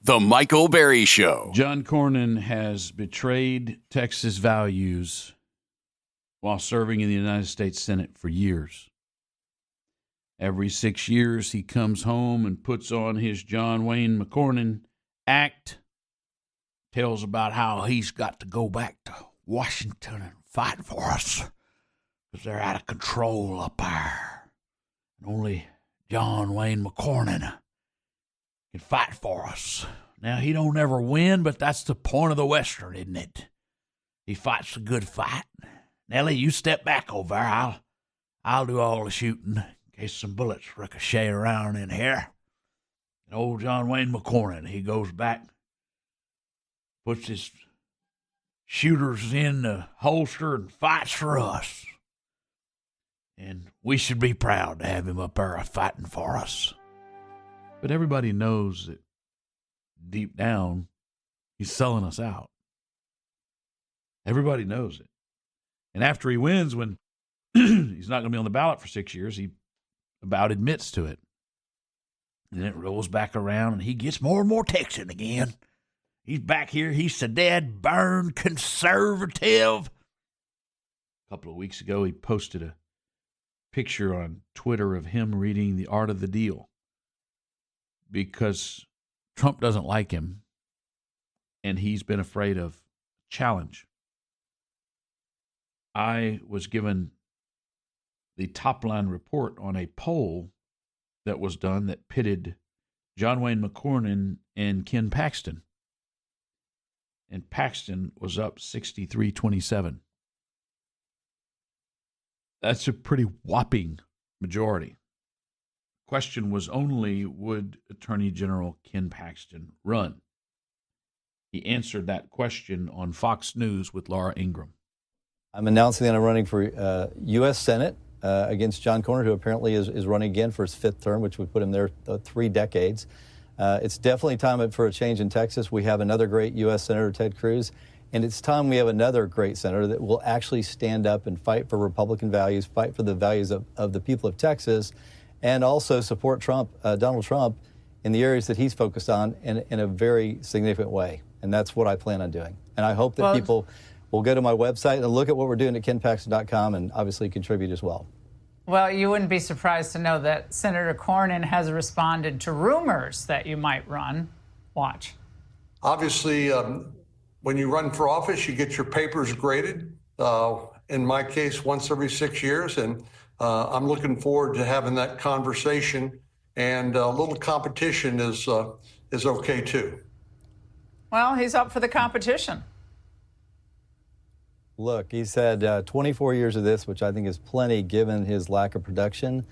The Michael Berry Show. John McCornyn has betrayed Texas values while serving in the United States Senate for years. Every 6 years, he comes home and puts on his John Wayne McCornyn act, tells about how he's got to go back to Washington and fight for us because they're out of control up there. And only John Wayne McCornyn can fight for us. Now, he don't ever win, but that's the point of the Western, isn't it? He fights a good fight. Nellie, you step back over there. I'll do all the shooting in case some bullets ricochet around in here. And old John Wayne McCornyn, he goes back, puts his shooters in the holster and fights for us. And we should be proud to have him up there fighting for us. But everybody knows that deep down, he's selling us out. Everybody knows it. And after he wins, when he's not going to be on the ballot for 6 years, he about admits to it. And it rolls back around, and he gets more and more Texan again. He's back here. He's the dead, burned conservative. A couple of weeks ago, he posted a picture on Twitter of him reading The Art of the Deal, because Trump doesn't like him, and he's been afraid of challenge. I was given the top-line report on a poll that was done that pitted John Wayne McCornyn and Ken Paxton. And Paxton was up 63-27. That's a pretty whopping majority. Question was only, would Attorney General Ken Paxton run? He answered that question on Fox News with Laura Ingraham. I'm announcing that I'm running for U.S. Senate against John McCornyn, who apparently is running again for his fifth term, which would put him there 3 decades. It's definitely time for a change in Texas. We have another great U.S. Senator, Ted Cruz, and it's time we have another great senator that will actually stand up and fight for Republican values, fight for the values of the people of Texas, and also support Donald Trump, in the areas that he's focused on in a very significant way. And that's what I plan on doing. And I hope that people will go to my website and look at what we're doing at kenpaxton.com and obviously contribute as well. Well, you wouldn't be surprised to know that Senator Cornyn has responded to rumors that you might run. Watch. Obviously, when you run for office, you get your papers graded. In my case, once every 6 years. And I'm looking forward to having that conversation. And a little competition is okay, too. Well, he's up for the competition. Look, he's had 24 years of this, which I think is plenty given his lack of production.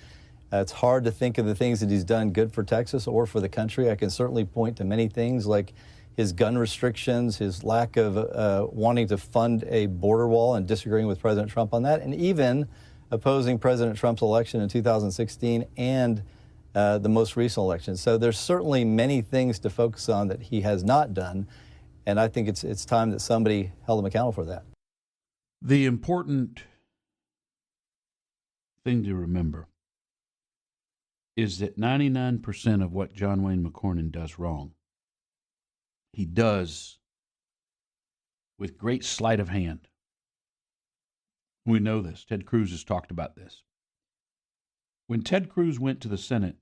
It's hard to think of the things that he's done good for Texas or for the country. I can certainly point to many things like his gun restrictions, his lack of wanting to fund a border wall and disagreeing with President Trump on that, and even opposing President Trump's election in 2016 and the most recent election. So there's certainly many things to focus on that he has not done, and I think it's time that somebody held him accountable for that. The important thing to remember is that 99% of what John Wayne McCornyn does wrong, he does with great sleight of hand. We know this. Ted Cruz has talked about this. When Ted Cruz went to the Senate,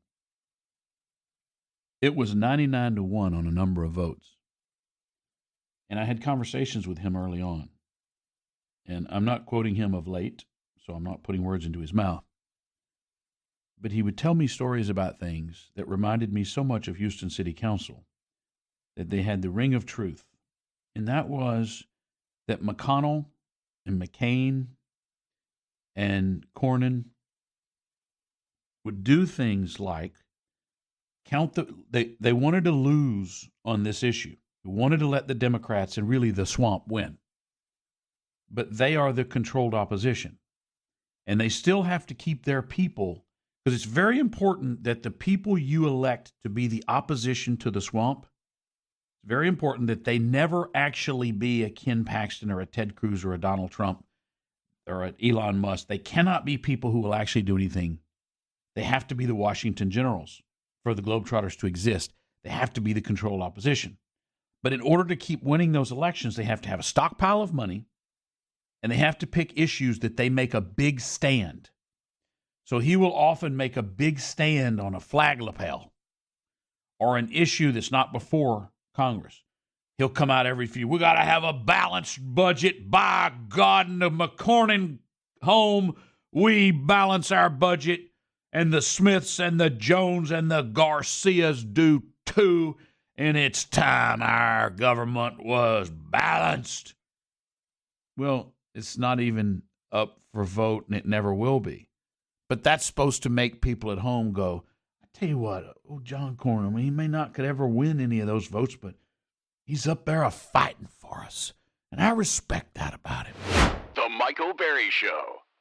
it was 99-1 on a number of votes. And I had conversations with him early on. And I'm not quoting him of late, so I'm not putting words into his mouth. But he would tell me stories about things that reminded me so much of Houston City Council, that they had the ring of truth. And that was that McConnell and McCain and Cornyn would do things like they wanted to lose on this issue. They wanted to let the Democrats and really the swamp win. But they are the controlled opposition. And they still have to keep their people, because it's very important that the people you elect to be the opposition to the swamp, it's very important that they never actually be a Ken Paxton or a Ted Cruz or a Donald Trump or an Elon Musk. They cannot be people who will actually do anything. They have to be the Washington Generals for the Globetrotters to exist. They have to be the controlled opposition. But in order to keep winning those elections, they have to have a stockpile of money, and they have to pick issues that they make a big stand. So he will often make a big stand on a flag lapel or an issue that's not before Congress. He'll come out every few. We got to have a balanced budget. By God, in the McCornyn home, we balance our budget, and the Smiths and the Jones and the Garcias do too. And it's time our government was balanced. Well, it's not even up for vote, and it never will be. But that's supposed to make people at home go, I tell you what, John Cornyn, I mean, he may not could ever win any of those votes, but he's up there fighting for us. And I respect that about him. The Michael Berry Show.